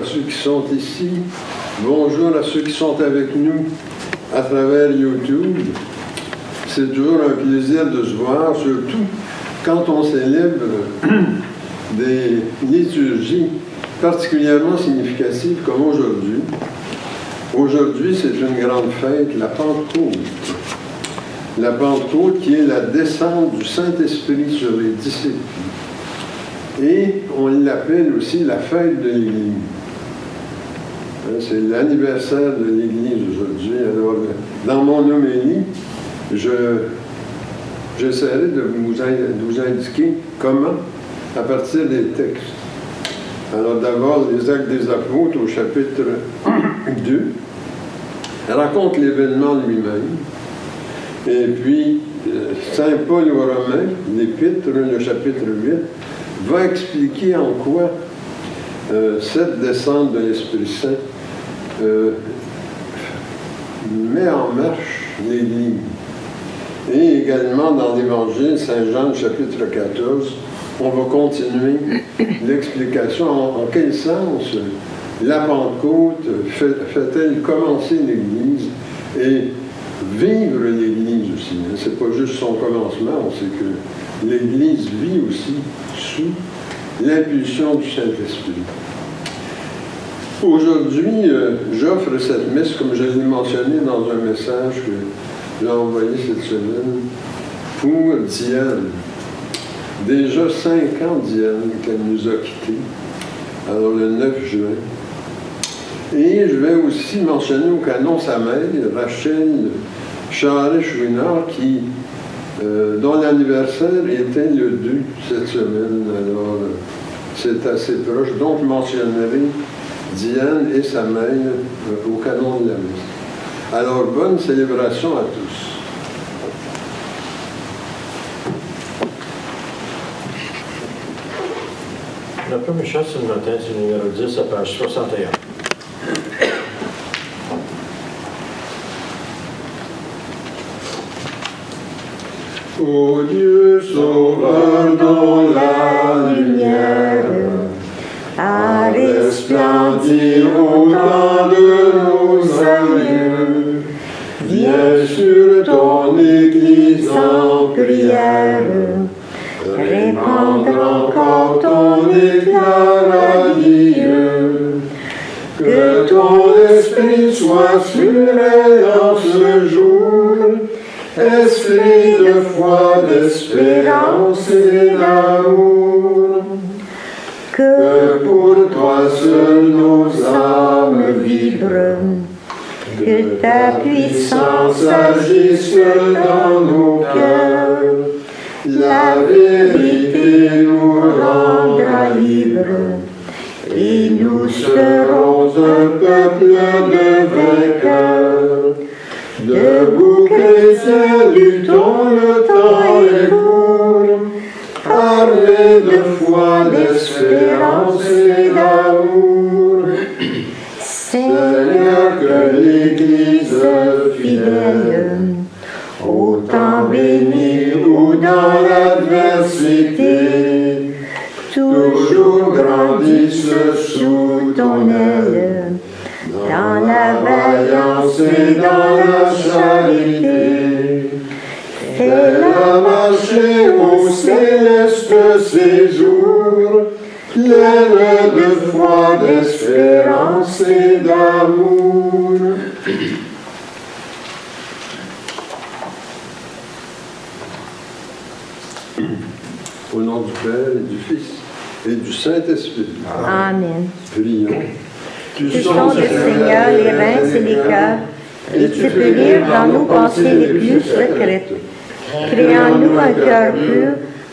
ceux qui sont ici. Bonjour à ceux qui sont avec nous à travers YouTube. C'est toujours un plaisir de se voir, surtout quand on célèbre des liturgies particulièrement significatives comme aujourd'hui. Aujourd'hui, c'est une grande fête, la Pentecôte. La Pentecôte qui est la descente du Saint-Esprit sur les disciples. Et on l'appelle aussi la fête de l'Église. C'est l'anniversaire de l'Église aujourd'hui. Alors, dans mon homélie, j'essaierai de vous indiquer comment, à partir des textes. Alors d'abord, les Actes des Apôtres au chapitre 2 racontent l'événement lui-même. Et puis, Saint Paul aux Romains, l'Épître, le chapitre 8, va expliquer en quoi cette descente de l'Esprit Saint met en marche l'Église. Et également dans l'Évangile, Saint Jean, chapitre 14, on va continuer l'explication en quel sens la Pentecôte fait-elle commencer l'Église et vivre l'Église aussi. C'est pas juste son commencement, on sait que l'Église vit aussi sous l'impulsion du Saint-Esprit. Aujourd'hui, j'offre cette messe, comme je l'ai mentionné dans un message que j'ai envoyé cette semaine, pour Diane. Déjà 5 ans, Diane, qu'elle nous a quittés, alors le 9 juin. Et je vais aussi mentionner au canon sa mère, Rachel Charest-Chouinard, dont l'anniversaire était le 2 cette semaine. Alors, c'est assez proche. Donc, je mentionnerai Diane et sa mère au canon de la messe. Alors, bonne célébration à tous. La première chose, c'est le matin, c'est le numéro 10 à page 61. Ô Dieu sauveur dans la lumière, à resplendir au temps de nos aïeux, viens sur ton Église en prière, répandre encore ton éclat radieux, que ton esprit soit sur elle en ce jour, esprit de foi, d'espérance et d'amour, que pour toi seul nos âmes vibrent, que ta puissance agisse dans nos cœurs, la vérité nous rendra libres, et nous serons un peuple de vainqueurs. Debout chrétiens, luttons, le temps est court, parlez de foi, d'espérance et d'amour. Seigneur, que l'Église fidèle, au temps béni ou dans l'adversité, toujours grandisse sous ton aile, dans la vaillance et dans la charité. Fais-la marcher au céleste séjour, pleine de foi, d'espérance et d'amour. Au nom du Père et du Fils et du Saint-Esprit. Amen. Prions. Tu sondes, Seigneur, les reins et les cœurs, et tu peux lire dans nos pensées les plus secrètes. Crée en nous un cœur pur,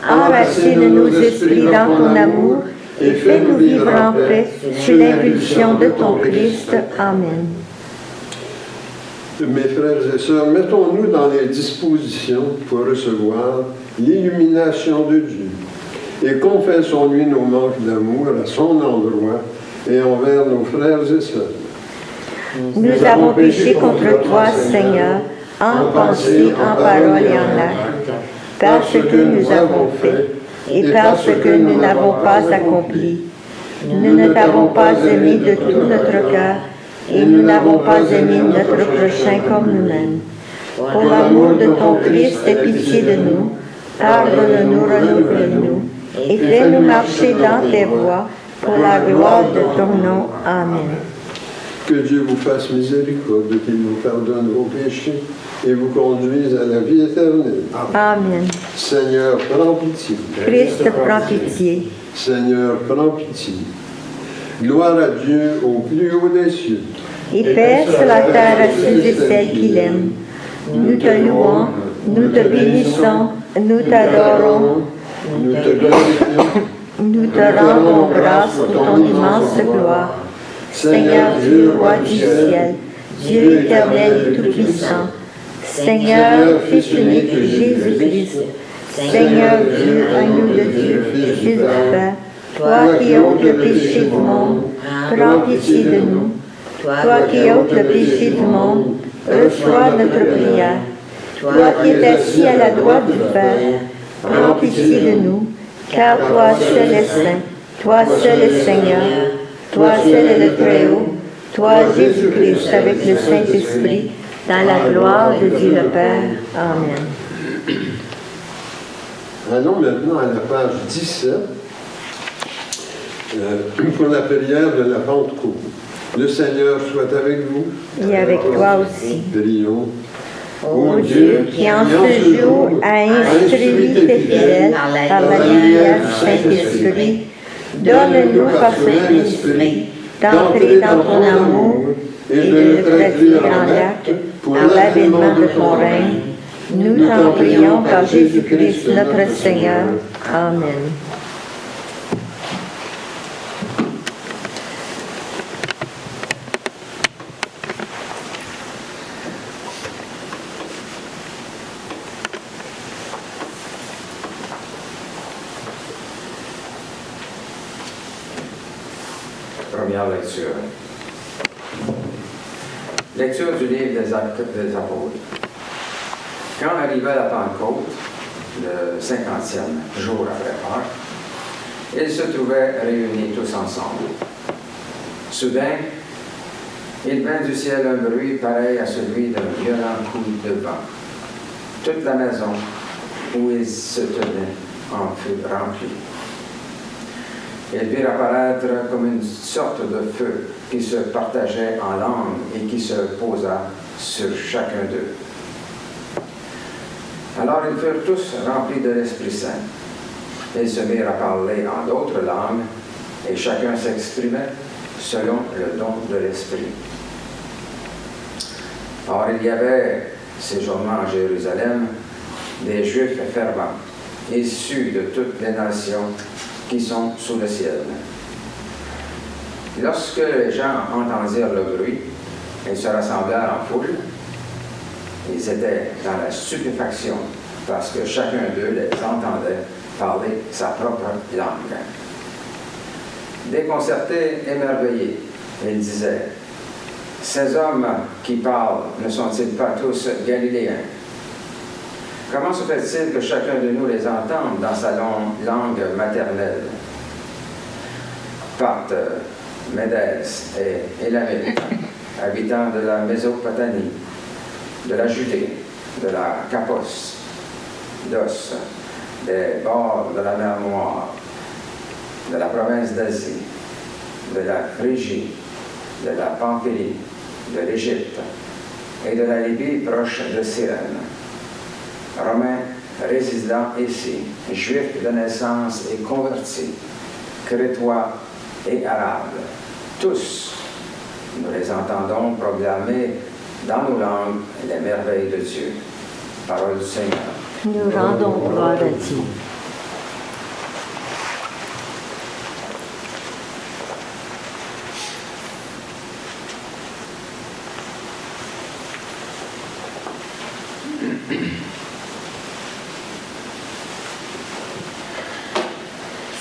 enracine nos esprits dans ton amour, et fais-nous vivre en paix sous l'impulsion de ton Christ. Amen. Mes frères et sœurs, mettons-nous dans les dispositions pour recevoir l'illumination de Dieu et confessons-lui nos manques d'amour à son endroit et envers nos frères et sœurs. Nous avons péché contre toi, Seigneur, en pensée, en parole et en acte, parce que nous avons fait et parce que nous n'avons pas accompli. Nous ne t'avons pas aimé de tout notre cœur et nous n'avons pas aimé notre prochain comme nous-mêmes. Pour l'amour de ton Christ, aie pitié de nous, pardonne-nous, renouvelle-nous et fais-nous marcher dans tes voies pour la gloire de ton nom. Amen. Que Dieu vous fasse miséricorde, qu'il vous pardonne vos péchés et vous conduise à la vie éternelle. Amen. Seigneur, prends pitié. Christ, prends pitié. Seigneur, prends pitié. Gloire à Dieu au plus haut des cieux. Et paix sur la terre à ceux et celles qui l'aiment. Nous te louons, nous te bénissons, nous t'adorons, Nous te glorifions. nous te rendons grâce pour ton immense gloire. Seigneur Dieu, roi du ciel, Dieu éternel et tout-puissant, Seigneur, Fils unique Jésus-Christ, Seigneur Dieu, agneau de Dieu, Fils du Père, toi qui ôtes le péché du monde, prends pitié de nous. Toi qui ôtes le péché du monde, reçois notre prière. Toi qui es assis à la droite du Père, prends pitié de nous, car toi seul es saint, toi seul es Seigneur, toi seul es le Très-Haut, toi Jésus-Christ avec le Saint-Esprit, dans la gloire de Dieu le Père. Amen. Allons maintenant à la page 17 pour la prière de la Pentecôte. Le Seigneur soit avec vous. Et avec toi aussi. Prions. Ô Dieu, qui en ce jour a instruit tes fidèles par la lumière du Saint-Esprit, donne-nous par cet esprit d'entrer dans ton amour et de le traduire en actes pour l'avènement de ton règne. Nous t'en prions par Jésus-Christ notre Seigneur. Amen. Première lecture. Lecture du livre des Actes des Apôtres. Quand arriva la Pentecôte, le 50e jour après Pâques, ils se trouvaient réunis tous ensemble. Soudain, il vint du ciel un bruit pareil à celui d'un violent coup de vent. Toute la maison où ils se tenaient en fut remplie. Ils virent apparaître comme une sorte de feu qui se partageait en langues et qui se posa sur chacun d'eux. Alors ils furent tous remplis de l'Esprit Saint. Ils se mirent à parler en d'autres langues et chacun s'exprimait selon le don de l'Esprit. Or il y avait, séjournant à Jérusalem, des Juifs fervents, issus de toutes les nations qui sont sous le ciel. Lorsque les gens entendirent le bruit, ils se rassemblèrent en foule. Ils étaient dans la stupéfaction parce que chacun d'eux les entendait parler sa propre langue. Déconcertés, émerveillés, ils disaient: « Ces hommes qui parlent ne sont-ils pas tous galiléens? Comment se fait-il que chacun de nous les entende dans sa langue maternelle? » Parthes, Médès et Élamites, habitants de la Mésopotamie, de la Judée, de la Capos, d'Os, des bords de la mer Noire, de la province d'Asie, de la Phrygie, de la Pamphylie, de l'Égypte et de la Libye proche de Cyrène. Romains résidant ici, Juifs de naissance et convertis, Crétois et Arabes, tous, nous les entendons proclamer dans nos langues les merveilles de Dieu. Parole du Seigneur. Nous rendons gloire à Dieu.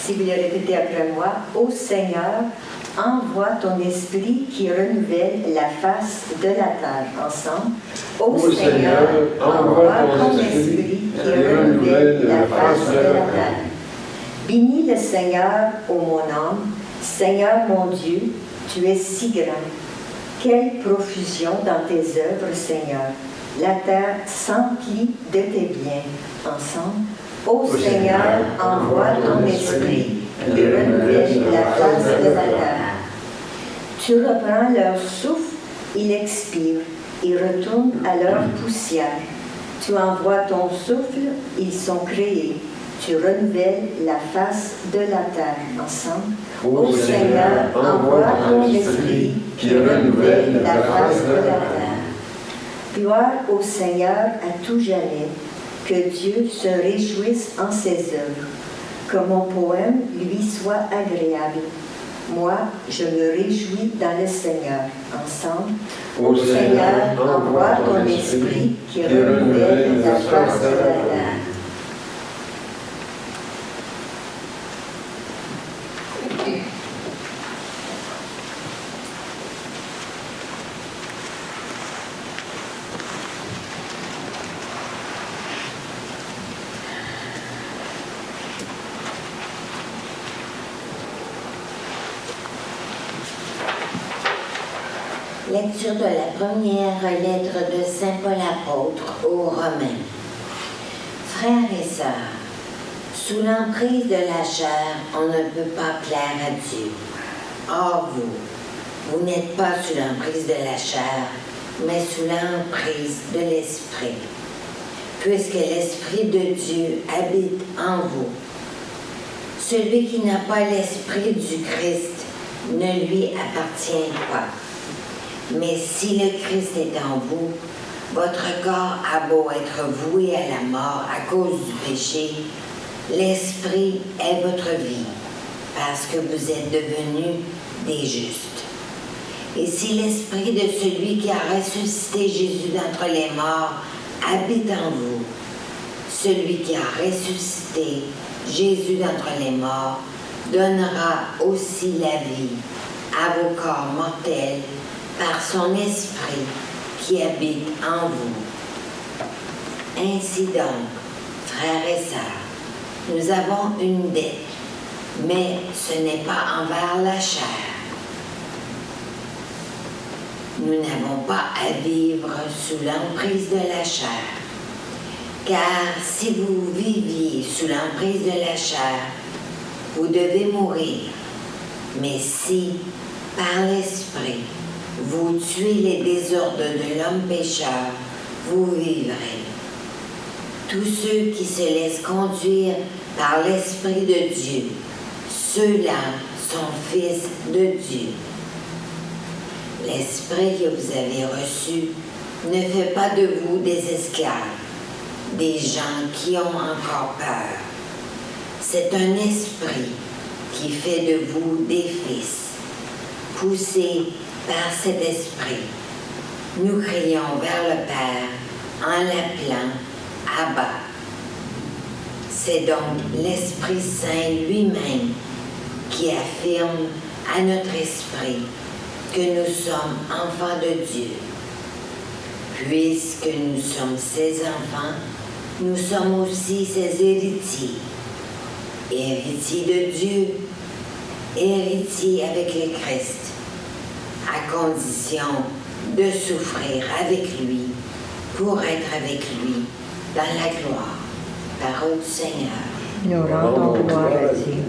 Si vous le répétez après moi, ô Seigneur, envoie ton esprit qui renouvelle la face de la terre. Ensemble. Ô Seigneur, envoie ton esprit qui renouvelle la face de la terre. Bénis le Seigneur, ô mon âme, Seigneur mon Dieu, tu es si grand. Quelle profusion dans tes œuvres, Seigneur. La terre s'emplit de tes biens. Ensemble, ô Seigneur, envoie ton esprit et renouvelle la face de la terre. Tu reprends leur souffle, ils expirent, ils retournent à leur poussière. Tu envoies ton souffle, ils sont créés. Tu renouvelles la face de la terre. Ensemble, ô Seigneur, envoie ton esprit qui renouvelle la face de la terre. Gloire au Seigneur à tout jamais, que Dieu se réjouisse en ses œuvres, que mon poème lui soit agréable. Moi, je me réjouis dans le Seigneur. Ensemble, ô Seigneur, envoie ton esprit qui renouvelle la face de la terre. Lecture de la première lettre de Saint Paul apôtre aux Romains. Frères et sœurs, sous l'emprise de la chair, on ne peut pas plaire à Dieu. Or vous n'êtes pas sous l'emprise de la chair, mais sous l'emprise de l'Esprit, puisque l'Esprit de Dieu habite en vous. Celui qui n'a pas l'Esprit du Christ ne lui appartient pas. Mais si le Christ est en vous, votre corps a beau être voué à la mort à cause du péché, l'Esprit est votre vie, parce que vous êtes devenus des justes. Et si l'Esprit de celui qui a ressuscité Jésus d'entre les morts habite en vous, celui qui a ressuscité Jésus d'entre les morts donnera aussi la vie à vos corps mortels par son Esprit qui habite en vous. Ainsi donc, frères et sœurs, nous avons une dette, mais ce n'est pas envers la chair. Nous n'avons pas à vivre sous l'emprise de la chair, car si vous viviez sous l'emprise de la chair, vous devez mourir. Mais si, par l'Esprit, vous tuez les désordres de l'homme pécheur, vous vivrez. Tous ceux qui se laissent conduire par l'Esprit de Dieu, ceux-là sont fils de Dieu. L'Esprit que vous avez reçu ne fait pas de vous des esclaves, des gens qui ont encore peur. C'est un esprit qui fait de vous des fils, poussés par cet esprit. Nous crions vers le Père en l'appelant Abba. C'est donc l'Esprit Saint lui-même qui affirme à notre esprit que nous sommes enfants de Dieu. Puisque nous sommes ses enfants, nous sommes aussi ses héritiers. Héritiers de Dieu, héritiers avec le Christ, à condition de souffrir avec lui pour être avec lui dans la gloire. Parole du Seigneur. Nous rendons gloire à Dieu.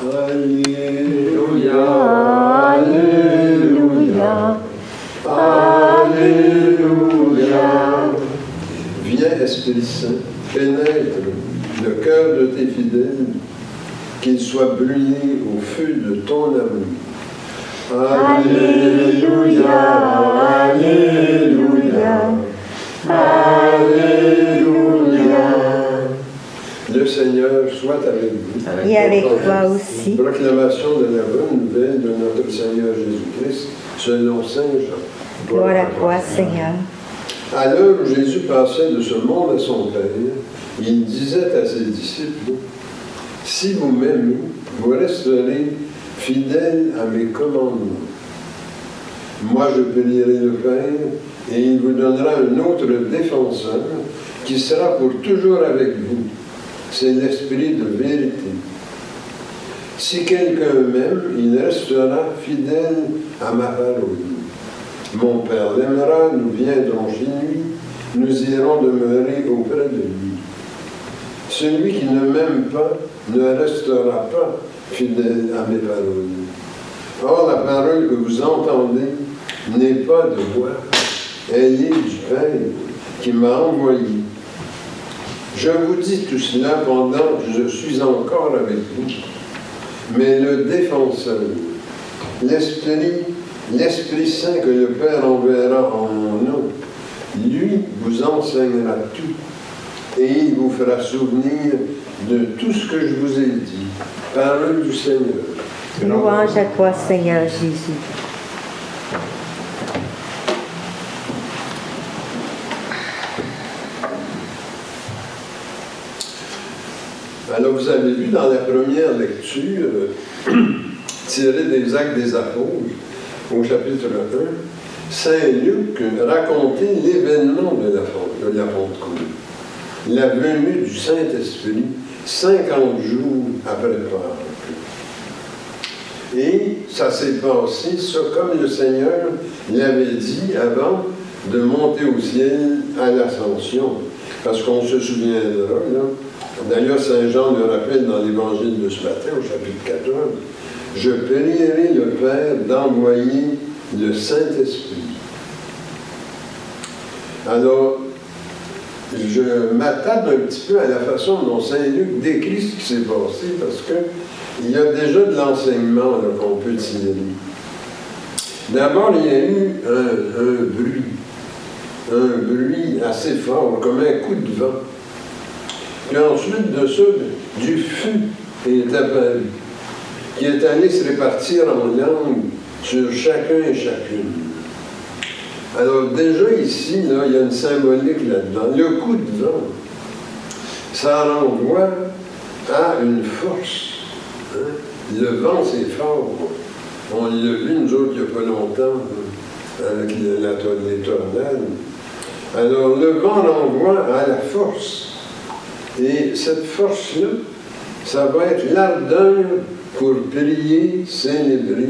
Alléluia, Alléluia, Alléluia. Viens, Esprit Saint, pénètre le cœur de tes fidèles, qu'ils soient brûlés au feu de ton amour. Alléluia, Alléluia, Alléluia. Le Seigneur soit avec vous. Et avec toi aussi. Proclamation de la bonne nouvelle de notre Seigneur Jésus-Christ, selon Saint Jean. Gloire à toi, Seigneur. À l'heure où Jésus passait de ce monde à son Père, il disait à ses disciples, « Si vous m'aimez, vous resterez fidèles à mes commandements. Moi, je prierai le Père, et il vous donnera un autre défenseur qui sera pour toujours avec vous. C'est l'Esprit de vérité. Si quelqu'un m'aime, il restera fidèle à ma parole. Mon Père l'aimera, nous viendrons chez lui, nous irons demeurer auprès de lui. Celui qui ne m'aime pas ne restera pas fidèle à mes paroles. Or, la parole que vous entendez n'est pas de moi, elle est du Père qui m'a envoyé. Je vous dis tout cela pendant que je suis encore avec vous. Mais le défenseur, l'Esprit Saint que le Père enverra en mon nom, lui vous enseignera tout et il vous fera souvenir de tout ce que je vous ai dit. Parole du Seigneur. Louange à toi, Seigneur Jésus. Alors, vous avez vu dans la première lecture, tirée des Actes des Apôtres, au chapitre 1, Saint Luc racontait l'événement de la Pentecôte, la venue du Saint-Esprit 50 jours après Pâques. Et ça s'est passé, ça, comme le Seigneur l'avait dit avant de monter au ciel à l'Ascension. Parce qu'on se souviendra, là, d'ailleurs, Saint Jean le rappelle dans l'Évangile de ce matin, au chapitre 14, « Je prierai le Père d'envoyer le Saint-Esprit. » Alors, je m'attarde un petit peu à la façon dont Saint Luc décrit ce qui s'est passé, parce qu'il y a déjà de l'enseignement qu'on peut tirer. D'abord, il y a eu un bruit assez fort, comme un coup de vent. Puis ensuite de ça, du feu est apparu, qui est allé se répartir en langue sur chacun et chacune. Alors déjà ici, là, il y a une symbolique là-dedans. Le coup de vent, ça renvoie à une force. Hein? Le vent, c'est fort. On l'a vu, nous autres, il n'y a pas longtemps, avec les tornades. Alors le vent renvoie à la force. Et cette force-là, ça va être l'ardeur pour prier, célébrer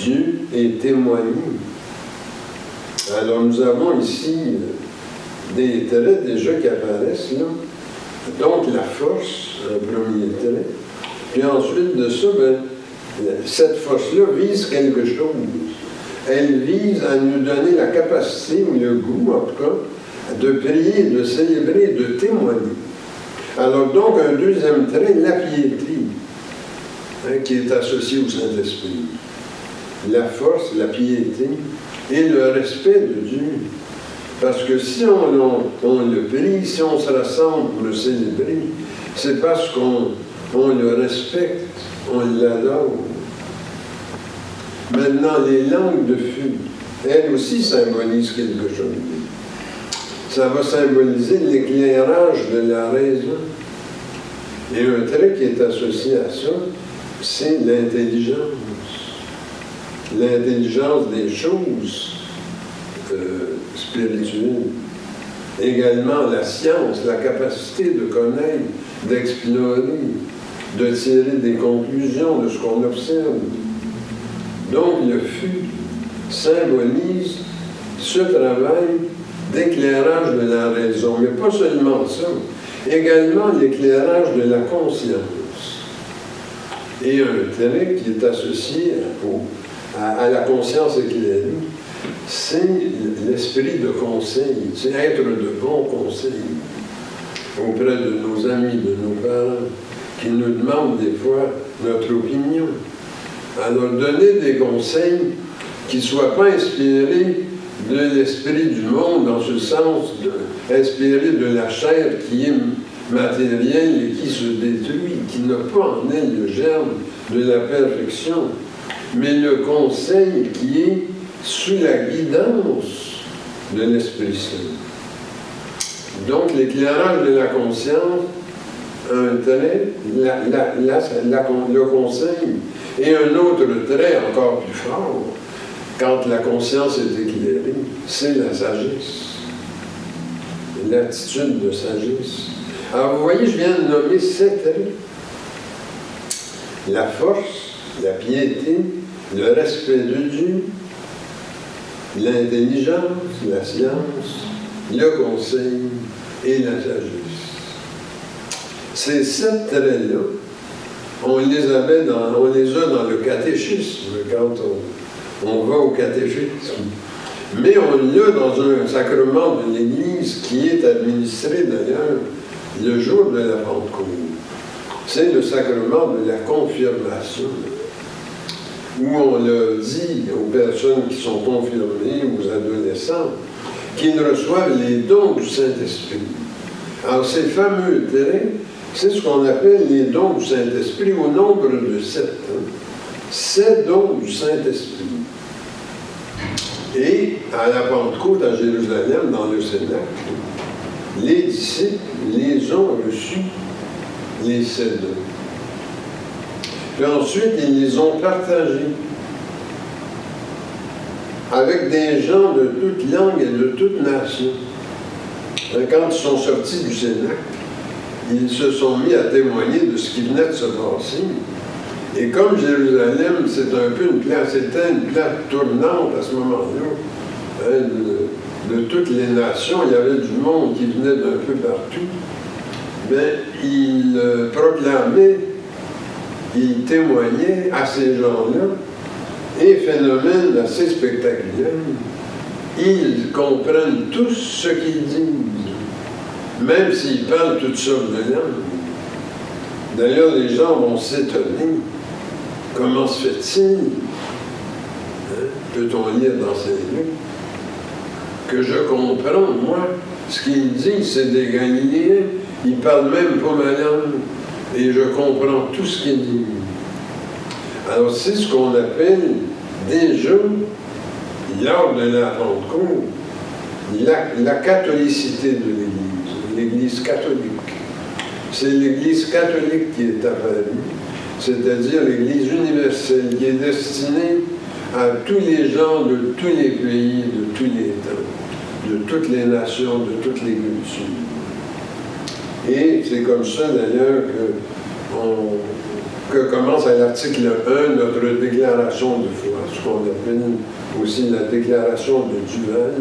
Dieu et témoigner. Alors nous avons ici des traits déjà qui apparaissent là. Donc la force, un premier trait. Puis ensuite de ça, cette force-là vise quelque chose. Elle vise à nous donner la capacité, ou le goût en tout cas, de prier, de célébrer, de témoigner. Alors donc, un deuxième trait, la piété, hein, qui est associée au Saint-Esprit. La force, la piété et le respect de Dieu. Parce que si on le prie, si on se rassemble pour le célébrer, c'est parce qu'on le respecte, on l'adore. Maintenant, les langues de feu, elles aussi symbolisent quelque chose. Ça va symboliser l'éclairage de la raison. Et un trait qui est associé à ça, c'est l'intelligence. L'intelligence des choses spirituelles. Également la science, la capacité de connaître, d'explorer, de tirer des conclusions de ce qu'on observe. Donc le feu symbolise ce travail d'éclairage de la raison, mais pas seulement ça, également l'éclairage de la conscience. Et un trait qui est associé à la conscience éclairée, c'est l'esprit de conseil, c'est être de bons conseils auprès de nos amis, de nos parents, qui nous demandent des fois notre opinion. Alors donner des conseils qui ne soient pas inspirés de l'esprit du monde, dans ce sens inspiré de la chair qui est matérielle et qui se détruit, qui n'a pas en elle le germe de la perfection, mais le conseil qui est sous la guidance de l'Esprit Saint. Donc, l'éclairage de la conscience a un trait, le conseil, et un autre trait encore plus fort, quand la conscience est éclairée, c'est la sagesse, l'attitude de sagesse. Alors, vous voyez, je viens de nommer 7 traits. La force, la piété, le respect de Dieu, l'intelligence, la science, le conseil et la sagesse. Ces 7 traits-là, on les a dans le catéchisme quand on va au catéchisme. Mais on l'a dans un sacrement de l'Église qui est administré d'ailleurs le jour de la Pentecôte. C'est le sacrement de la confirmation, où on le dit aux personnes qui sont confirmées, aux adolescents, qu'ils reçoivent les dons du Saint-Esprit. Alors ces fameux traits, c'est ce qu'on appelle les dons du Saint-Esprit au nombre de 7. 7 dons du Saint-Esprit. Et à la Pentecôte à Jérusalem, dans le Cénacle, les disciples les ont reçus, les 7 dons. Puis ensuite, ils les ont partagés avec des gens de toute langue et de toute nation. Quand ils sont sortis du Cénacle, ils se sont mis à témoigner de ce qui venait de se passer. Et comme Jérusalem, c'était un peu une place tournante à ce moment-là, hein, de toutes les nations, il y avait du monde qui venait d'un peu partout, mais ils proclamaient, ils témoignaient à ces gens-là, et phénomène assez spectaculaire, ils comprennent tous ce qu'ils disent, même s'ils parlent toutes sortes de langues. D'ailleurs, les gens vont s'étonner. Comment se fait-il, hein, peut-on lire dans ces livres, que je comprends, moi, ce qu'ils disent, c'est des Galiléens, ils parlent même pas ma langue, et je comprends tout ce qu'ils disent. Alors, c'est ce qu'on appelle déjà, lors de la Pentecôte, la catholicité de l'Église, l'Église catholique. C'est l'Église catholique qui est apparue, c'est-à-dire l'Église universelle, qui est destinée à tous les gens de tous les pays, de tous les temps, de toutes les nations, de toutes les cultures. Et c'est comme ça d'ailleurs que commence à l'article 1 notre déclaration de foi, ce qu'on appelle aussi la déclaration de Duval,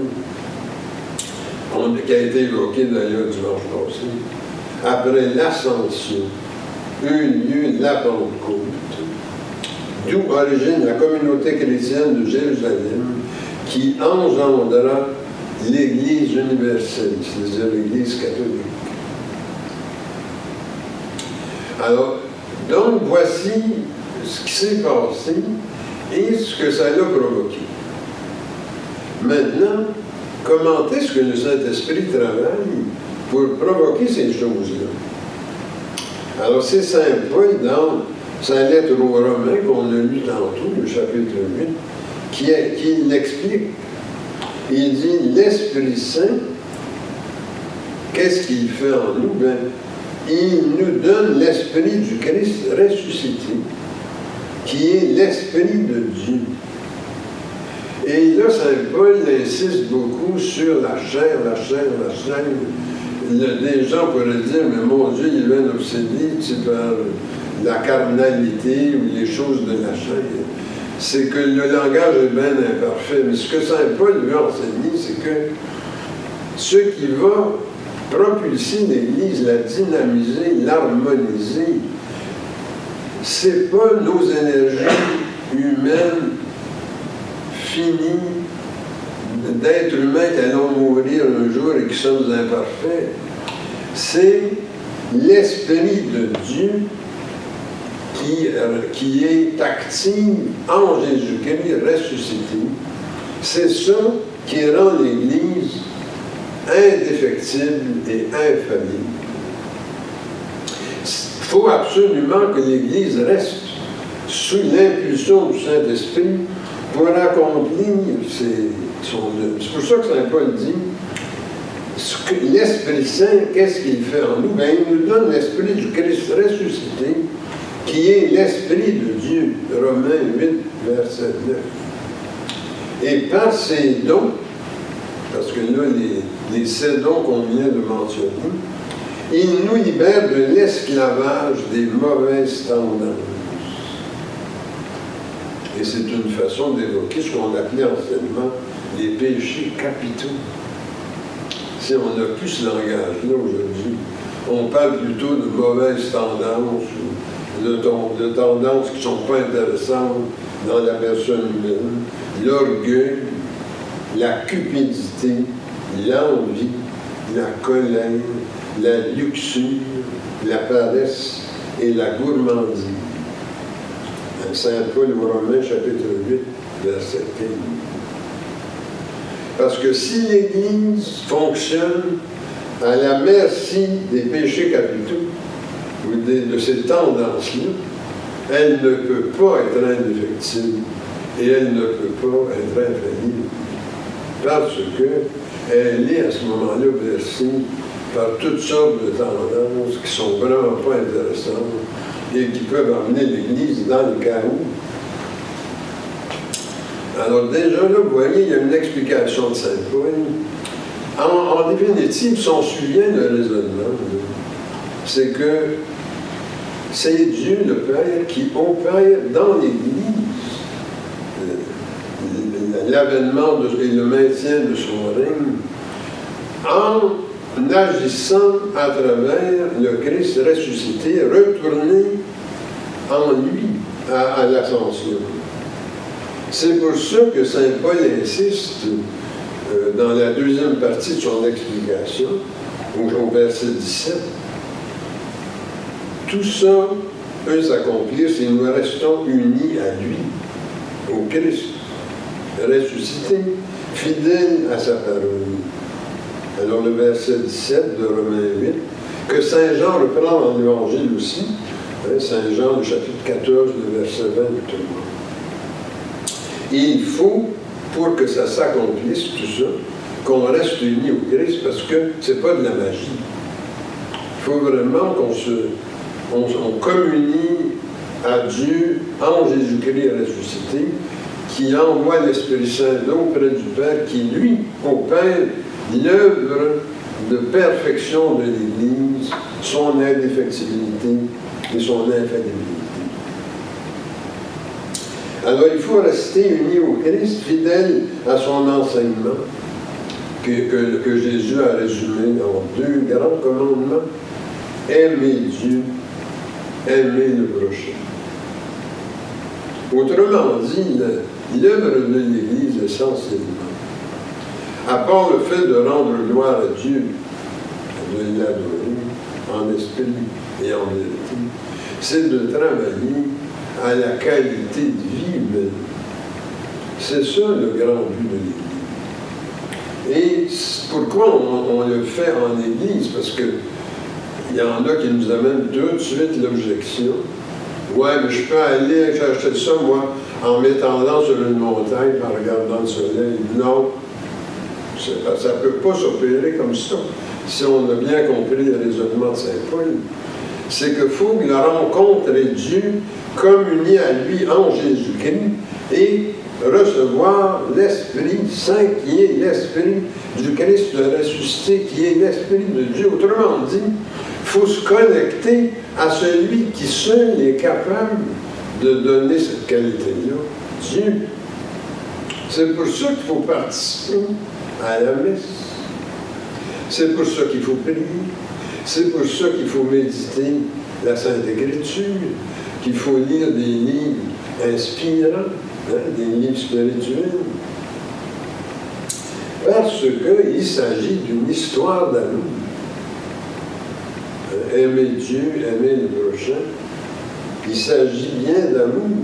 qui a été évoquée d'ailleurs dimanche passé. Après l'ascension, eut lieu la Pentecôte, d'où origine la communauté chrétienne de Jérusalem, qui engendra l'Église universelle, c'est-à-dire l'Église catholique. Alors, donc voici ce qui s'est passé et ce que ça a provoqué. Maintenant, comment est-ce que le Saint-Esprit travaille pour provoquer ces choses-là? Alors, c'est Saint Paul, dans sa lettre aux Romains, qu'on a lu tantôt, le chapitre 8, qui l'explique. Il dit, l'Esprit Saint, qu'est-ce qu'il fait en nous? Ben, il nous donne l'Esprit du Christ ressuscité, qui est l'Esprit de Dieu. Et là, Saint Paul insiste beaucoup sur la chair. Des gens pourraient dire, mais mon Dieu, il est bien obsédé par la carnalité ou les choses de la chair. C'est que le langage est bien imparfait. Mais ce que Saint Paul veut enseigner, c'est que ce qui va propulser l'Église, la dynamiser, l'harmoniser, c'est pas nos énergies humaines finies d'êtres humains qui allons mourir un jour et qui sommes imparfaits. C'est l'Esprit de Dieu qui est actif en Jésus-Christ ressuscité. C'est ça qui rend l'Église indéfectible et infaillible. Il faut absolument que l'Église reste sous l'impulsion du Saint-Esprit pour accomplir C'est pour ça que Saint Paul dit l'Esprit Saint, qu'est-ce qu'il fait en nous? Bien, il nous donne l'Esprit du Christ ressuscité, qui est l'Esprit de Dieu. Romains 8, verset 9. Et par ces dons, parce que là, les 7 dons qu'on vient de mentionner, il nous libère de l'esclavage des mauvaises tendances. Et c'est une façon d'évoquer ce qu'on appelait anciennement les péchés capitaux. Si on n'a plus ce langage-là aujourd'hui, on parle plutôt de mauvaises tendances ou de tendances qui ne sont pas intéressantes dans la personne humaine. L'orgueil, la cupidité, l'envie, la colère, la luxure, la paresse et la gourmandise. Saint Paul aux Romains, chapitre 8, verset 15. Parce que si l'Église fonctionne à la merci des péchés capitaux, ou de ces tendances-là, elle ne peut pas être indéfectible et elle ne peut pas être infaillible. Parce qu'elle est à ce moment-là bercée par toutes sortes de tendances qui sont vraiment pas intéressantes et qui peuvent amener l'Église dans le chaos. Alors déjà là, vous voyez, il y a une explication de Saint Paul. En définitive, si on suit bien le raisonnement, c'est que c'est Dieu le Père qui opère dans l'Église l'avènement et le maintien de son règne en agissant à travers le Christ ressuscité, retourné en lui à l'ascension. C'est pour ça que Saint Paul insiste dans la deuxième partie de son explication, au verset 17. Tout ça peut s'accomplir si nous restons unis à lui, au Christ ressuscité, fidèle à sa parole. Alors le verset 17 de Romains 8, que Saint Jean reprend dans l'Évangile aussi, Saint Jean, le chapitre 14, le verset 23. Il faut, pour que ça s'accomplisse, tout ça, qu'on reste unis au Christ, parce que c'est pas de la magie. Il faut vraiment qu'on communie à Dieu en Jésus-Christ ressuscité, qui envoie l'Esprit Saint auprès du Père, qui, lui, opère l'œuvre de perfection de l'Église, son indéfectibilité et son infaillibilité. Alors, il faut rester uni au Christ, fidèle à son enseignement, que Jésus a résumé en 2 grands commandements. Aimer Dieu, aimer le prochain. Autrement dit, l'œuvre de l'Église essentiellement, à part le fait de rendre gloire à Dieu, de l'adorer en esprit et en vérité, c'est de travailler à la qualité de vie humaine. C'est ça le grand but de l'Église. Et pourquoi on le fait en Église? Parce que il y en a qui nous amènent tout de suite l'objection. Ouais, mais je peux aller acheter ça, moi, en m'étendant sur une montagne, en regardant le soleil. Non, ça ne peut pas s'opérer comme ça. Si on a bien compris le raisonnement de Saint Paul, c'est qu'il faut que la rencontre est Dieu, communier à lui en Jésus-Christ et recevoir l'Esprit Saint qui est l'Esprit du Christ ressuscité, qui est l'Esprit de Dieu. Autrement dit, il faut se connecter à celui qui seul est capable de donner cette qualité-là, Dieu. C'est pour ça qu'il faut participer à la messe. C'est pour ça qu'il faut prier. C'est pour ça qu'il faut méditer la Sainte Écriture, qu'il faut lire des livres inspirants, des livres spirituels. Parce qu'il s'agit d'une histoire d'amour. Aimer Dieu, aimer le prochain, il s'agit bien d'amour.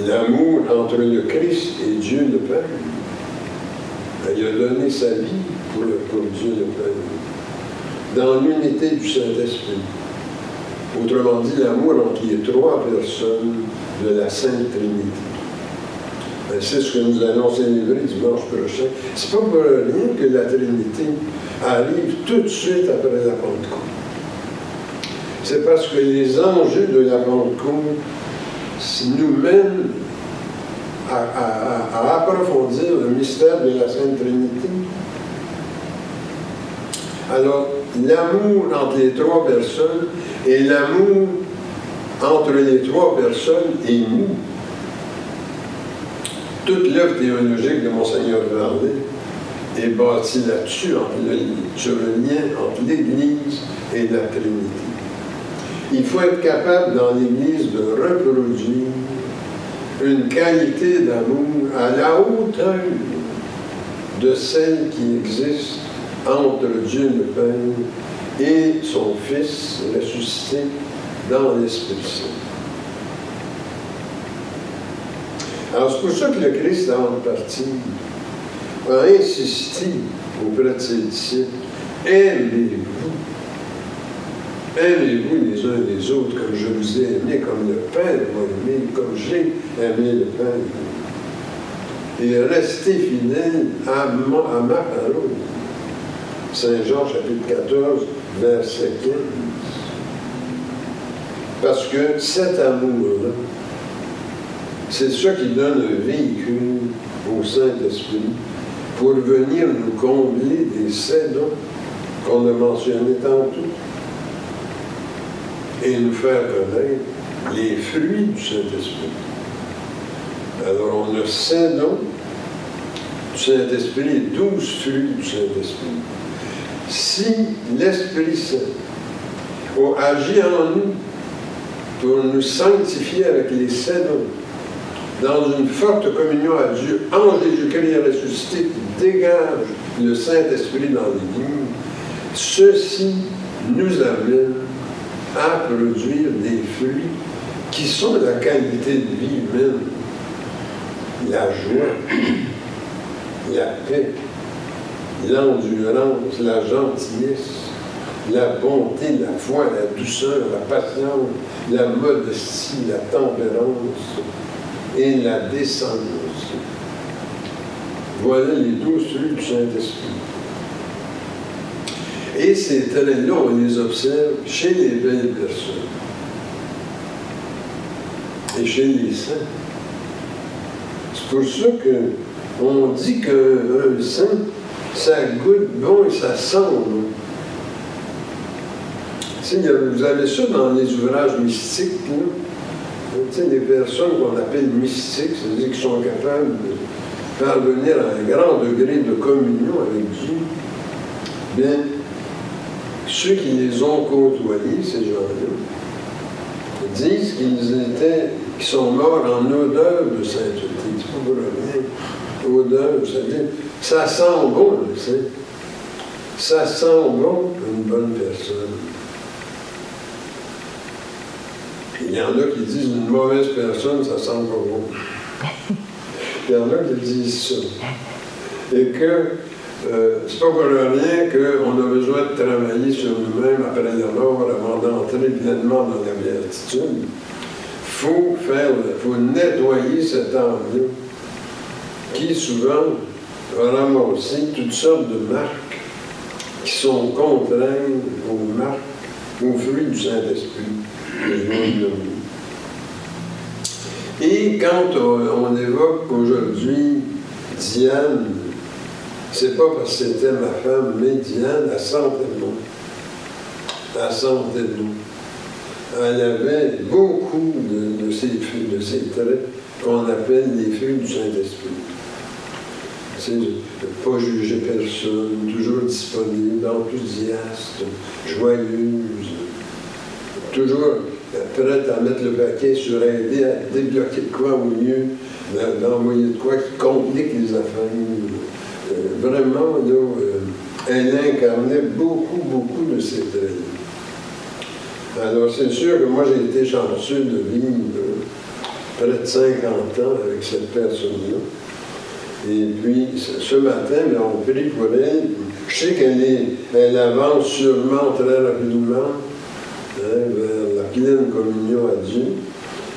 L'amour entre le Christ et Dieu le Père. Il a donné sa vie pour Dieu le Père. Dans l'unité du Saint-Esprit. Autrement dit, l'amour entre les 3 personnes de la Sainte Trinité. Ben, c'est ce que nous allons célébrer dimanche prochain. C'est pas pour rien que la Trinité arrive tout de suite après la Pentecôte. C'est parce que les enjeux de la Pentecôte nous mènent à approfondir le mystère de la Sainte Trinité. Alors, l'amour entre les trois personnes et l'amour entre les trois personnes et nous. Toute l'œuvre théologique de Monseigneur Varlet est bâtie là-dessus, sur le lien entre l'Église et la Trinité. Il faut être capable dans l'Église de reproduire une qualité d'amour à la hauteur de celle qui existe entre Dieu le Père et son Fils ressuscité dans l'Esprit Saint. Alors c'est pour ça que le Christ, dans le parti, a insisté auprès de ses disciples, aimez-vous. Aimez-vous les uns les autres comme je vous ai aimé, comme le Père m'a aimé, comme j'ai aimé le Père. Et restez fidèles à ma parole. Saint Jean, chapitre 14, verset 15. Parce que cet amour-là, c'est ça qui donne un véhicule au Saint-Esprit pour venir nous combler des 7 dons qu'on a mentionnés tantôt et nous faire connaître les fruits du Saint-Esprit. Alors, on a 7 dons du Saint-Esprit et 12 fruits du Saint-Esprit. Si l'Esprit Saint agit en nous pour nous sanctifier avec les 7 dons, dans une forte communion à Dieu, en Jésus-Christ ressuscité, qui dégage le Saint-Esprit dans l'Église, ceci nous amène à produire des fruits qui sont la qualité de vie humaine, la joie, la paix, l'endurance, la gentillesse, la bonté, la foi, la douceur, la patience, la modestie, la tempérance et la décence. Voilà les 12 fruits du Saint-Esprit. Et ces traits-là, on les observe chez les belles personnes et chez les saints. C'est pour ça qu'on dit qu'un saint, ça goûte bon et ça sent bon. Vous avez ça dans les ouvrages mystiques, les personnes qu'on appelle mystiques, c'est-à-dire qui sont capables de parvenir à un grand degré de communion avec Dieu. Bien, ceux qui les ont côtoyés, ces gens-là, disent qu'ils sont morts en odeur de sainteté. C'est pas pour rien. Odeur, c'est-à-dire, ça sent bon, tu sais. Ça sent bon une bonne personne. Il y en a qui disent une mauvaise personne, ça sent pas bon. Il y en a qui disent ça. Et que c'est pas pour rien qu'on a besoin de travailler sur nous-mêmes après la mort avant d'entrer pleinement dans la béatitude. Il faut nettoyer cette âme-là qui souvent va ramasser toutes sortes de marques qui sont contraires aux marques, aux fruits du Saint-Esprit. Et quand on évoque aujourd'hui Diane, c'est pas parce que c'était ma femme, mais Diane, elle sentait bon. Elle sentait bon. Elle avait beaucoup de ces traits qu'on appelle les fruits du Saint-Esprit. C'est pas juger personne, toujours disponible, enthousiaste, joyeuse, toujours prête à mettre le paquet sur aider à débloquer de quoi au mieux, d'envoyer de quoi qui complique les affaires. Vraiment, là, elle incarnait beaucoup de ces traits. Alors, c'est sûr que moi, j'ai été chanceux de vivre près de 50 ans avec cette personne-là. Et puis, ce matin, on prie pour elle. Je sais qu'elle avance sûrement très rapidement vers la pleine communion à Dieu.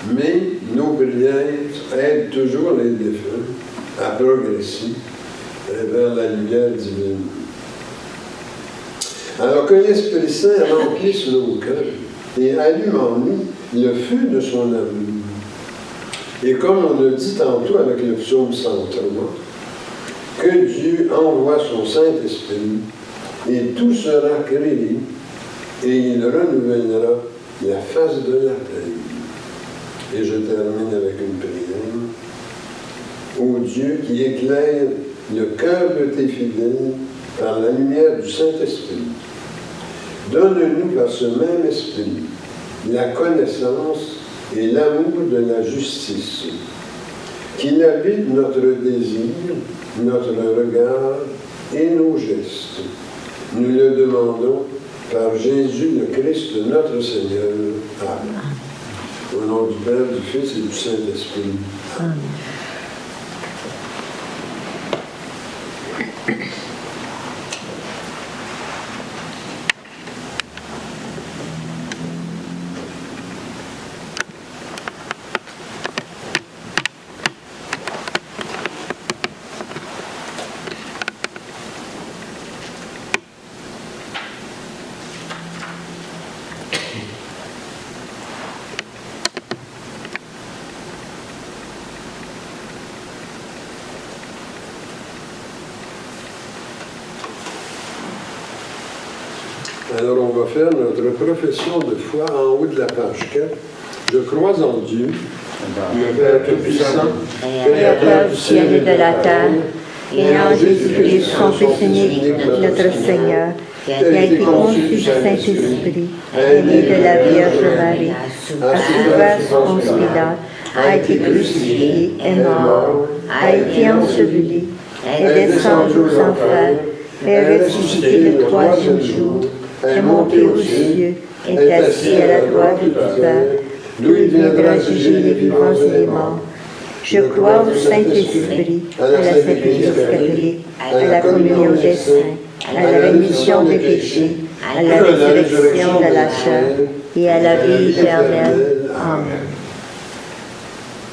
mais nos prières aident toujours les défunts à progresser vers la lumière divine. Alors que l'Esprit Saint remplisse nos cœurs et allume en nous le feu de son amour. Et comme on a dit tantôt avec le psaume 103, que Dieu envoie son Saint-Esprit et tout sera créé et il renouvellera la face de la terre. Et je termine avec une prière. Ô Dieu qui éclaire le cœur de tes fidèles par la lumière du Saint-Esprit, donne-nous par ce même esprit la connaissance et l'amour de la justice, qu'il habite notre désir, notre regard et nos gestes. Nous le demandons par Jésus le Christ, notre Seigneur. Amen. Au nom du Père, du Fils et du Saint-Esprit. Amen. Alors, on va faire notre profession de foi en haut de la page 4. Je crois en Dieu, le Père Tout-Puissant, Créateur du ciel et de la terre, et en Jésus-Christ, son Fils unique, notre Seigneur, qui a été conçu du Saint-Esprit, né de la Vierge Marie, a souffert Ponce Pilate, a été crucifié, est mort, a été enseveli, est descendu aux enfers, est ressuscité le troisième jour, est monté aux cieux, est assis à la droite du Père, d'où il viendra juger les vivants et les morts. Je crois au Saint-Esprit, à la Sainte Église catholique, à la communion des saints, à la rémission des péchés, à la résurrection de la chair et à la vie éternelle. Amen.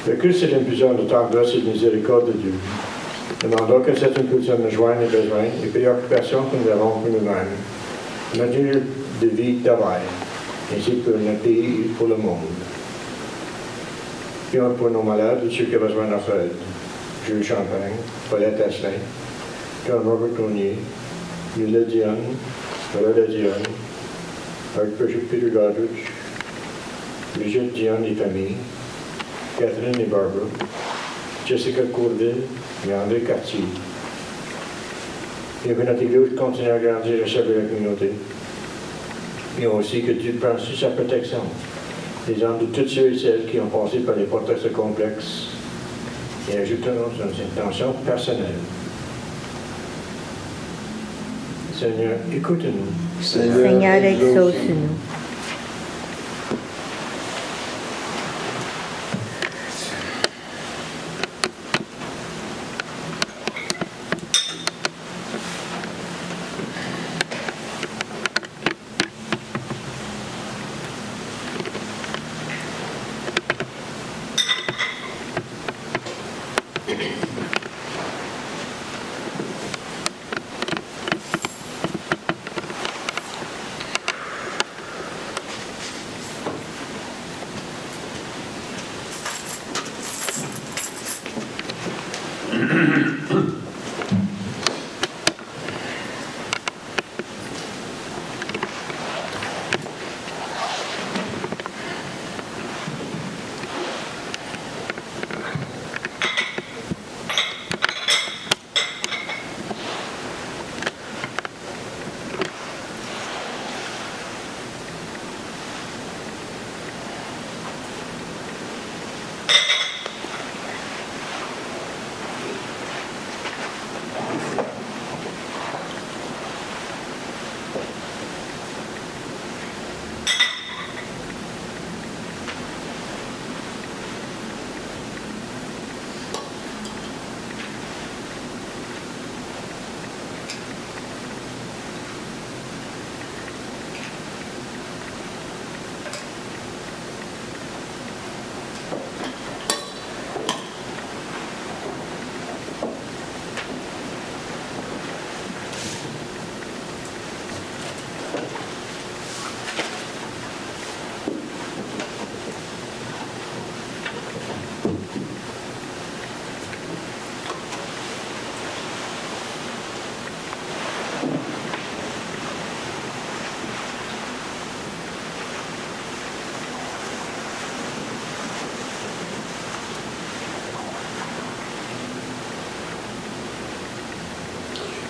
Le culte, c'est l'impuissance de tendresse et de miséricorde de Dieu. Demandons que cette impulsion nous joigne les besoins et préoccupations que nous avons pour nous-mêmes, notre lieu de vie et de travail, ainsi que pour notre pays et pour le monde. Prions pour nos malades et ceux qui ont besoin de notre aide. Jules Champagne, Paulette Asselin, John-Robert Tournier, Lila Dionne, Loretta Dionne, Archbishop Peter Godrich, Brigitte Dionne et famille, Catherine et Barbara, Jessica Courville et André Cartier. Et que notre Église continue à grandir et servir la communauté. Et aussi que Dieu prenne sous sa protection les âmes de tous ceux et celles qui ont passé par les portraits complexes et ajoutons nos intentions personnelles. Seigneur, écoute-nous. Seigneur, exauce-nous.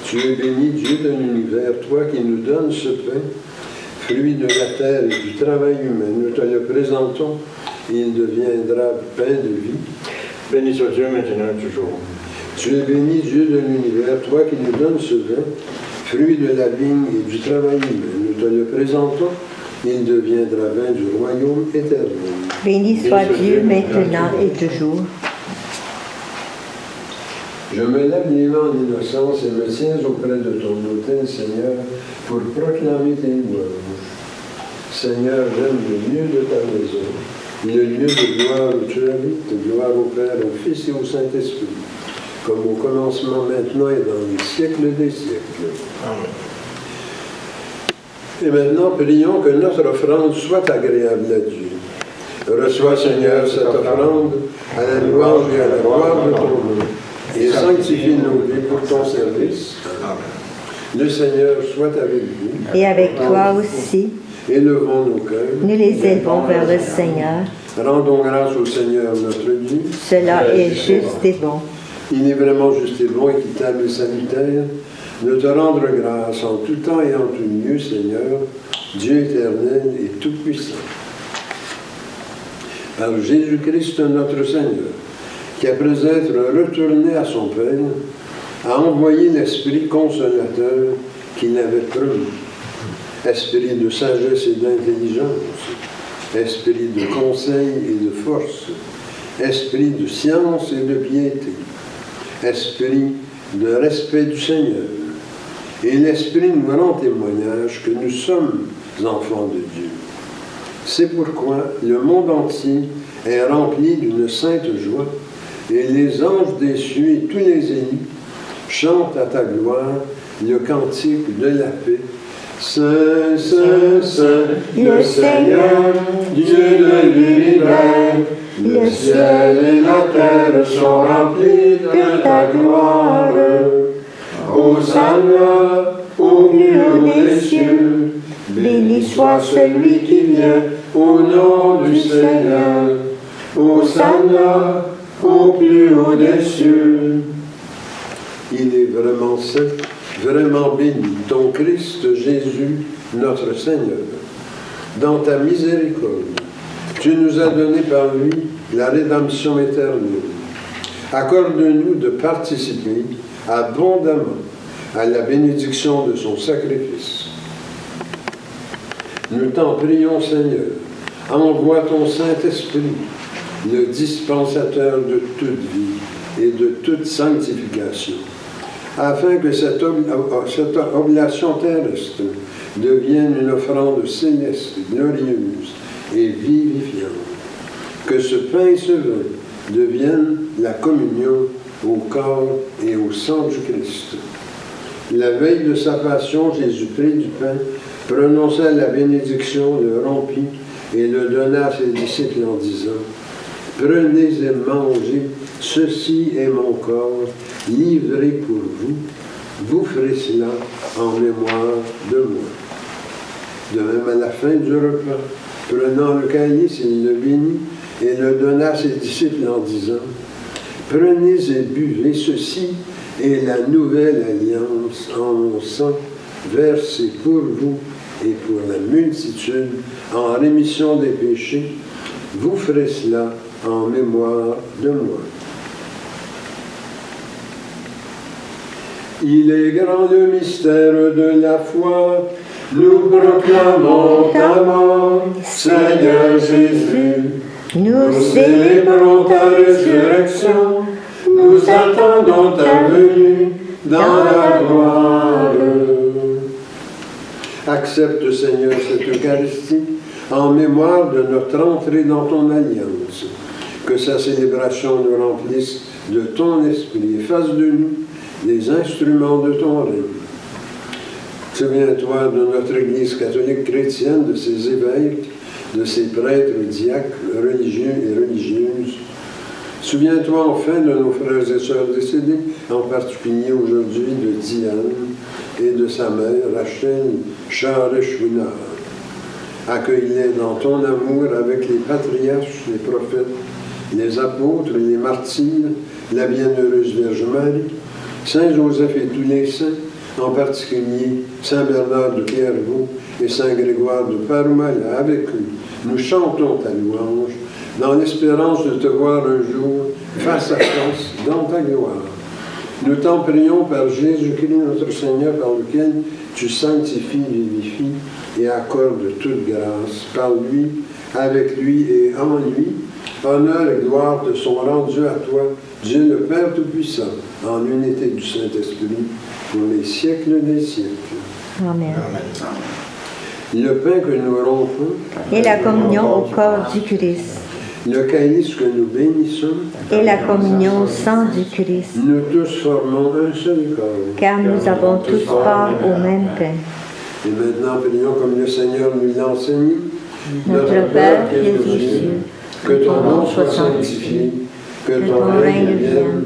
Tu es béni, Dieu de l'univers, toi qui nous donnes ce pain, fruit de la terre et du travail humain. Nous te le présentons et il deviendra pain de vie. Béni soit Dieu maintenant et toujours. Tu es béni, Dieu de l'univers, toi qui nous donnes ce vin, fruit de la vigne et du travail humain. Nous te le présentons, il deviendra vin du royaume éternel. Béni soit Dieu maintenant et toujours. Je me lève les mains en innocence et me tiens auprès de ton autel, Seigneur, pour proclamer tes louanges. Seigneur, j'aime le lieu de ta maison, le lieu de gloire où tu habites, gloire au Père, au Fils et au Saint-Esprit, comme au commencement, maintenant et dans les siècles des siècles. Amen. Et maintenant, prions que notre offrande soit agréable à Dieu. Reçois, Seigneur, cette offrande à la louange et à la gloire de ton nom, et sanctifie nos vies pour ton service. Amen. Le Seigneur soit avec vous. Et avec toi aussi, Élevons nos cœurs. nous les élevons vers le Seigneur. Rendons grâce au Seigneur notre Dieu. Cela est juste et bon. Il est vraiment juste et bon, équitable et salutaire de te rendre grâce en tout temps et en tout lieu, Seigneur, Dieu éternel et tout-puissant. Par Jésus-Christ notre Seigneur, qui après être retourné à son Père, a envoyé l'Esprit consolateur qu'il avait promis. Esprit de sagesse et d'intelligence, esprit de conseil et de force, esprit de science et de piété, esprit de respect du Seigneur. Et l'Esprit nous rend témoignage que nous sommes enfants de Dieu. C'est pourquoi le monde entier est rempli d'une sainte joie, et les anges des cieux et tous les élus chantent à ta gloire le cantique de la paix. Saint, Saint, Saint, le Seigneur, Dieu de l'univers, le ciel et la terre sont remplis de ta gloire. Hosanna au plus haut des cieux, béni soit celui qui vient au nom du Seigneur. Hosanna au plus haut des cieux. Il est vraiment saint, vraiment béni, ton Christ Jésus, notre Seigneur. Dans ta miséricorde, tu nous as donné par lui la rédemption éternelle. Accorde-nous de participer abondamment à la bénédiction de son sacrifice. Nous t'en prions, Seigneur, envoie ton Saint-Esprit, le dispensateur de toute vie et de toute sanctification, afin que cette oblation terrestre devienne une offrande céleste, glorieuse et vivifiante. Que ce pain et ce vin deviennent la communion au corps et au sang du Christ. La veille de sa passion, Jésus prit du pain, prononça la bénédiction, le rompit et le donna à ses disciples en disant: Prenez et mangez, ceci est mon corps, livré pour vous. Vous ferez cela en mémoire de moi. De même, à la fin du repas, prenant le calice, il le bénit et le donna à ses disciples en disant: Prenez et buvez, ceci est la nouvelle alliance en mon sang, versé pour vous et pour la multitude en rémission des péchés. Vous ferez cela en mémoire de moi. Il est grand le mystère de la foi, nous proclamons ta mort, Seigneur Jésus. Nous célébrons ta résurrection, nous attendons ta venue dans la gloire. Accepte, Seigneur, cette Eucharistie en mémoire de notre entrée dans ton alliance. Que sa célébration nous remplisse de ton esprit et fasse de nous des instruments de ton règne. Souviens-toi de notre Église catholique chrétienne, de ses évêques, de ses prêtres, diacres, religieux et religieuses. Souviens-toi enfin de nos frères et sœurs décédés, en particulier aujourd'hui de Diane et de sa mère, Rachel Chareshounar. Accueille-les dans ton amour avec les patriarches, les prophètes, les apôtres, les martyrs, la bienheureuse Vierge Marie, Saint Joseph et tous les saints, en particulier Saint Bernard de Clairvaux et Saint Grégoire de Parumala. Avec eux, nous chantons ta louange, dans l'espérance de te voir un jour, face à face, dans ta gloire. Nous t'en prions par Jésus-Christ notre Seigneur, par lequel tu sanctifies, vivifies et accordes toute grâce. Par lui, avec lui et en lui, honneur et gloire te sont rendus à toi, Dieu le Père Tout-Puissant, en unité du Saint-Esprit, pour les siècles des siècles. Amen. Le pain que nous rompons Et la communion au corps du Christ. le calice que nous bénissons, Et la communion au sang du Christ. nous tous formons un seul corps. Car nous avons tous part au même pain. Et maintenant, prions comme le Seigneur nous l'a enseigné. Notre Père qui es aux cieux, que ton nom soit sanctifié, que ton règne vienne,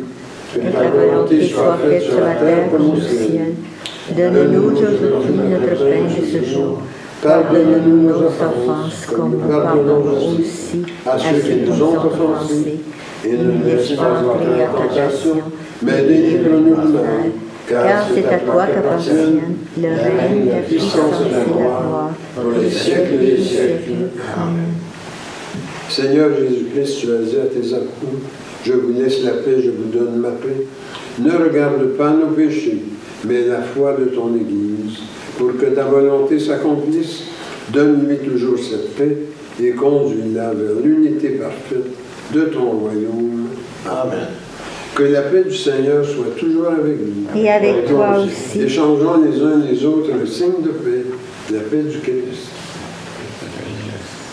que ta volonté soit faite sur la terre comme au ciel. Donne-nous aujourd'hui notre pain de ce jour. Pardonne-nous nos offenses, comme nous pardonnons aussi à ceux qui nous ont offensés. Et ne nous laisse pas entrer en tentation, mais délivre-nous du mal. car c'est à toi qu'appartiennent le règne, la puissance et la gloire, pour les siècles des siècles. Amen. Seigneur Jésus-Christ, tu as dit à tes apôtres, je vous laisse la paix, je vous donne ma paix. Ne regarde pas nos péchés, mais la foi de ton Église. Pour que ta volonté s'accomplisse, donne-lui toujours cette paix et conduis-la vers l'unité parfaite de ton royaume. Amen. Que la paix du Seigneur soit toujours avec nous. Et avec toi aussi. Échangeons les uns les autres un signe de paix, la paix du Christ.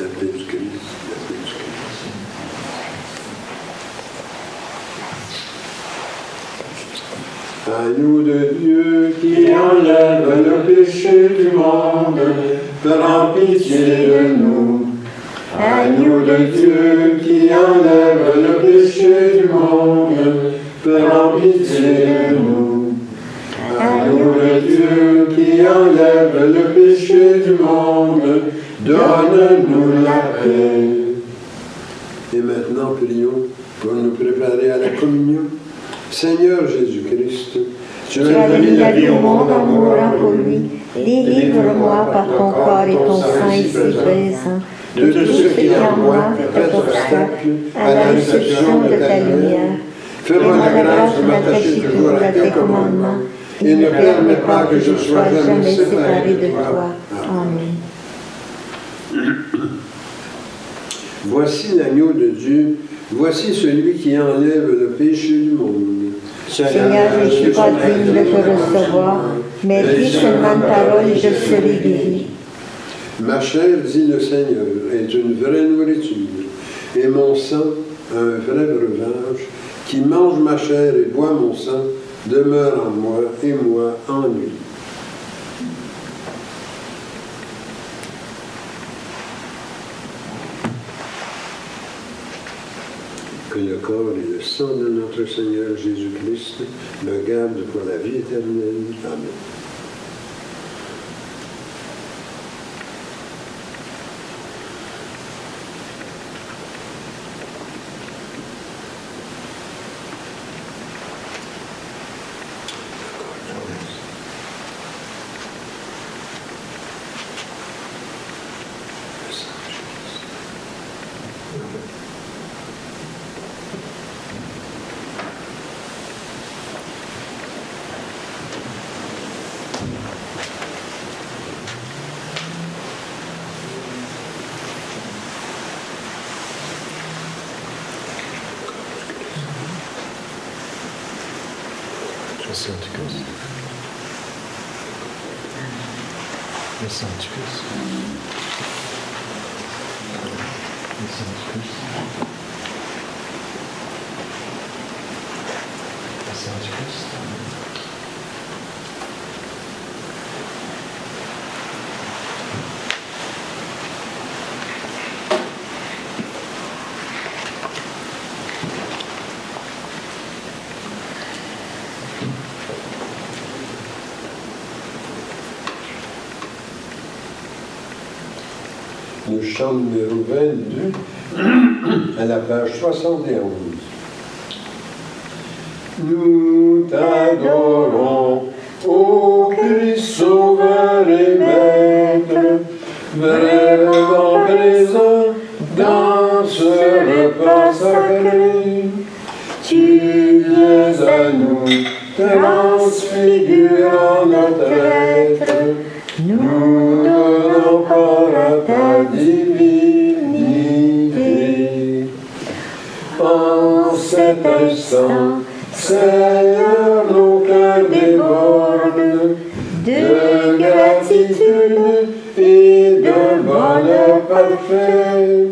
La paix du Christ. La paix du Christ. Agneau de Dieu qui enlève le péché du monde, prends pitié de nous. Agneau de Dieu qui enlève le péché du monde, prends pitié de nous. Agneau de Dieu qui enlève le péché du monde, donne-nous la paix. Et maintenant, prions pour nous préparer à la communion. Seigneur Jésus-Christ, tu as donné la vie au monde en mourant pour lui. Délivre-moi par ton corps et ton sang ici présent de tout ce qui en moi fait obstacle à la réception de ta lumière. Fais-moi la grâce de m'attacher toujours à tes commandements et ne permets pas que je sois jamais séparé de toi. Amen. Voici l'agneau de Dieu, voici celui qui enlève le péché du monde. Seigneur, je ne suis pas digne de te recevoir, mais dis seulement une parole et je serai guéri. Ma chair, dit le Seigneur, est une vraie nourriture, et mon sang, un vrai breuvage. Qui mange ma chair et boit mon sang, demeure en moi, et moi en lui. Que le corps et le sang de notre Seigneur Jésus-Christ me gardent pour la vie éternelle. Amen. Le sang du Christ. Le sang du Christ. Le sang du Christ. Le sang du Christ. Le chant numéro 22, à la page 71. Nous t'adorons, Ô Christ sauveur et maître, vraiment présent dans ce repas sacré, tu viens à nous, transfigurant notre être, nous donnons part à ta divinité. En cet instant, Seigneur, nos cœurs débordent de gratitude et de bonheur parfait.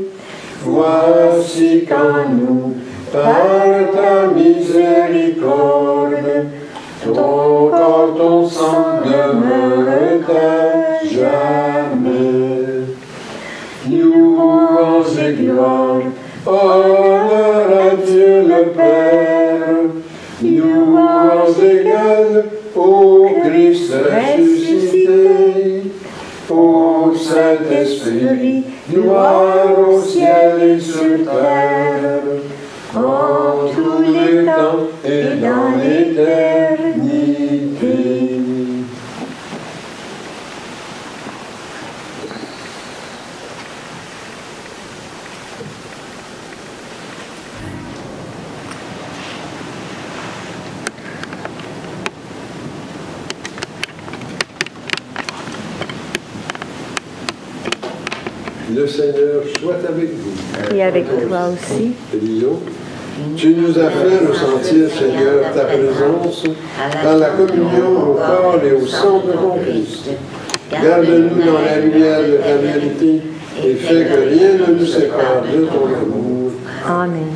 Voici qu'en nous, par ta miséricorde, ton corps, ton sang demeurent à jamais. Louange et gloire, honneur à Dieu le Père, louange égale au Christ ressuscité, au Saint-Esprit, gloire au ciel et sur terre, en tous les temps et dans l'éternité. Le Seigneur soit avec vous. Et avec toi aussi. Prions. Tu nous as fait ressentir, Seigneur, ta présence dans la communion au corps et au sang de ton Christ. Garde-nous dans la lumière de ta vérité et fais que rien ne nous sépare de ton amour. Amen.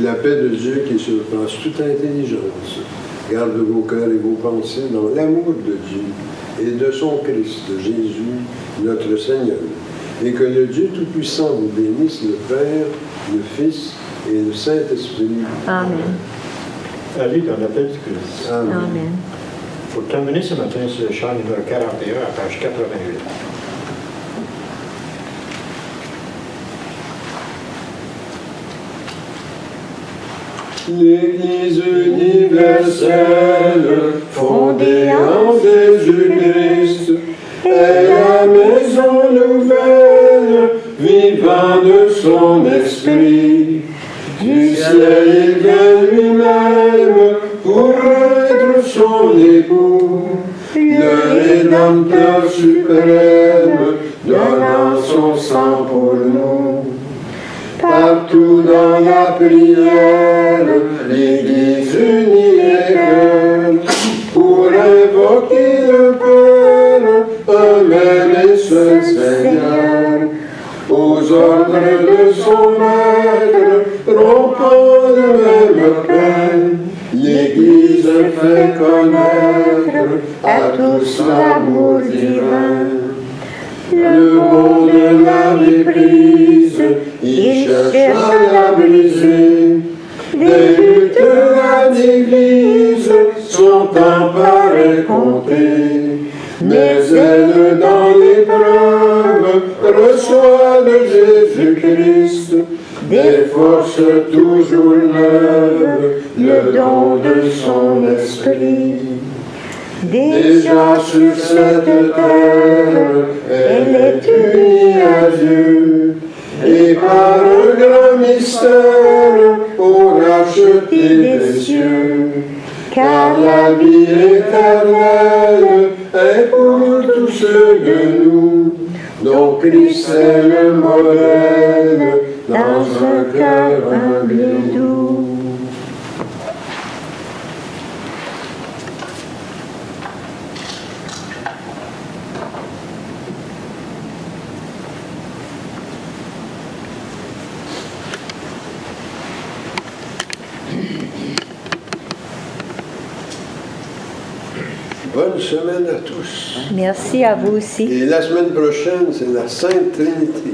La paix de Dieu qui surpasse toute intelligence garde vos cœurs et vos pensées dans l'amour de Dieu et de son Christ, Jésus, notre Seigneur. Et que le Dieu Tout-Puissant vous bénisse, le Père, le Fils et le Saint-Esprit. Amen. Allez dans la paix du Christ. Amen. Amen. Pour terminer ce matin, c'est le chant numéro 41 à page 88. L'Église universelle, fondée en Jésus-Christ, est la maison nouvelle, vivant de son esprit. Du ciel il vient lui-même pour être son époux, le Rédempteur suprême, donnant son sang pour nous. Partout dans la prière, l'Église unie est cœur, pour invoquer le Père, un même et seul Seigneur, aux ordres de son Maître, rompant le même pain. L'Église fait connaître à tous l'amour divin. Le monde l'a méprise, il cherche à la briser. Les luttes de l'Église sont en pareil compter, mais elle, dans l'épreuve, reçoit de Jésus-Christ des forces toujours neuves, le don de son esprit. Déjà sur cette terre, elle est unie à Dieu, et par un grand mystère, pour racheter des cieux, car la vie éternelle est pour tous ceux de nous, dont Christ est le modèle, dans un cœur humble et doux. Bonne semaine à tous. Merci à vous aussi. Et la semaine prochaine, c'est la Sainte Trinité.